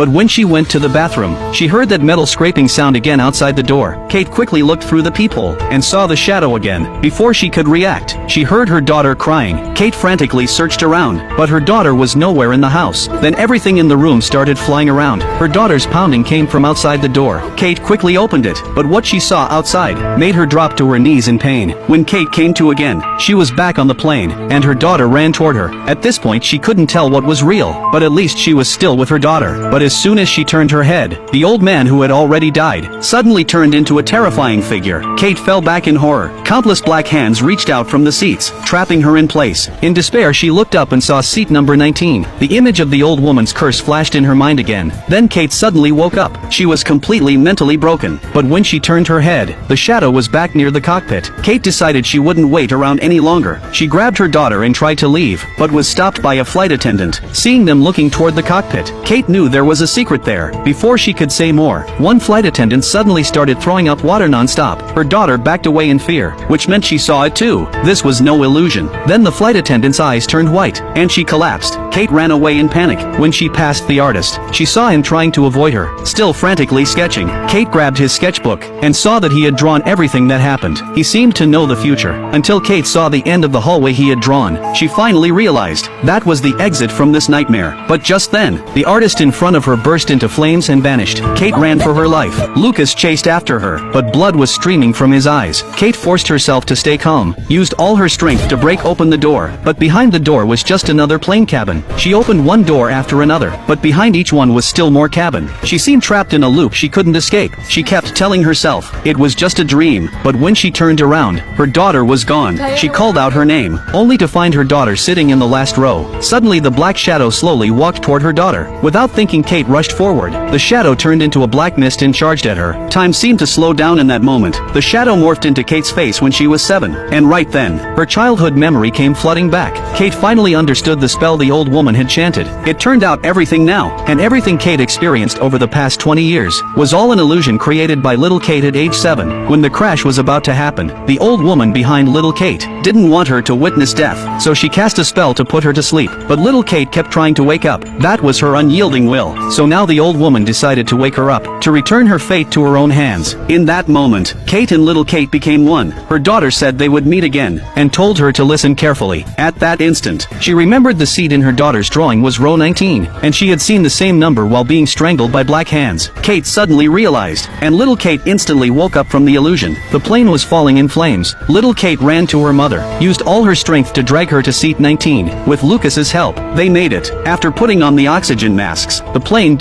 but when she went to the bathroom, she heard that metal scraping sound again outside the door. Kate quickly looked through the peephole and saw the shadow again. Before she could react, she heard her daughter crying. Kate frantically searched around, but her daughter was nowhere in the house. Then everything in the room started flying around. Her daughter's pounding came from outside the door. Kate quickly opened it, but what she saw outside made her drop to her knees in pain. When Kate came to again, she was back on the plane, and her daughter ran toward her. At this point she couldn't tell what was real, but at least she was still with her daughter. But as soon as she turned her head, the old man who had already died suddenly turned into a terrifying figure. Kate fell back in horror. Countless black hands reached out from the seats, trapping her in place. In despair she looked up and saw seat number 19. The image of the old woman's curse flashed in her mind again. Then Kate suddenly woke up. She was completely mentally broken. But when she turned her head, the shadow was back near the cockpit. Kate decided she wouldn't wait around any longer. She grabbed her daughter and tried to leave, but was stopped by a flight attendant. Seeing them looking toward the cockpit, Kate knew there was a secret there. Before she could say more, one flight attendant suddenly started throwing up water non-stop. Her daughter backed away in fear, which meant she saw it too. This was no illusion. Then the flight attendant's eyes turned white, and she collapsed. Kate ran away in panic. When she passed the artist, she saw him trying to avoid her, still frantically sketching. Kate grabbed his sketchbook, and saw that he had drawn everything that happened. He seemed to know the future, until Kate saw the end of the hallway he had drawn. She finally realized that was the exit from this nightmare. But just then, the artist in front of her burst into flames and vanished. Kate ran for her life. Lucas chased after her, but blood was streaming from his eyes. Kate forced herself to stay calm, used all her strength to break open the door, but behind the door was just another plane cabin. She opened one door after another, but behind each one was still more cabin. She seemed trapped in a loop she couldn't escape. She kept telling herself it was just a dream, but when she turned around, her daughter was gone. She called out her name, only to find her daughter sitting in the last row. Suddenly the black shadow slowly walked toward her daughter. Without thinking, Kate rushed forward. The shadow turned into a black mist and charged at her. Time seemed to slow down in that moment. The shadow morphed into Kate's face when she was 7, and right then, her childhood memory came flooding back. Kate finally understood the spell the old woman had chanted. It turned out everything now, and everything Kate experienced over the past 20 years, was all an illusion created by little Kate at age 7. When the crash was about to happen, the old woman behind little Kate didn't want her to witness death, so she cast a spell to put her to sleep. But little Kate kept trying to wake up. That was her unyielding will. So now the old woman decided to wake her up, to return her fate to her own hands. In that moment, Kate and little Kate became one. Her daughter said they would meet again, and told her to listen carefully. At that instant, she remembered the seat in her daughter's drawing was row 19, and she had seen the same number while being strangled by black hands. Kate suddenly realized, and little Kate instantly woke up from the illusion. The plane was falling in flames. Little Kate ran to her mother, used all her strength to drag her to seat 19. With Lucas's help, they made it. After putting on the oxygen masks, the plane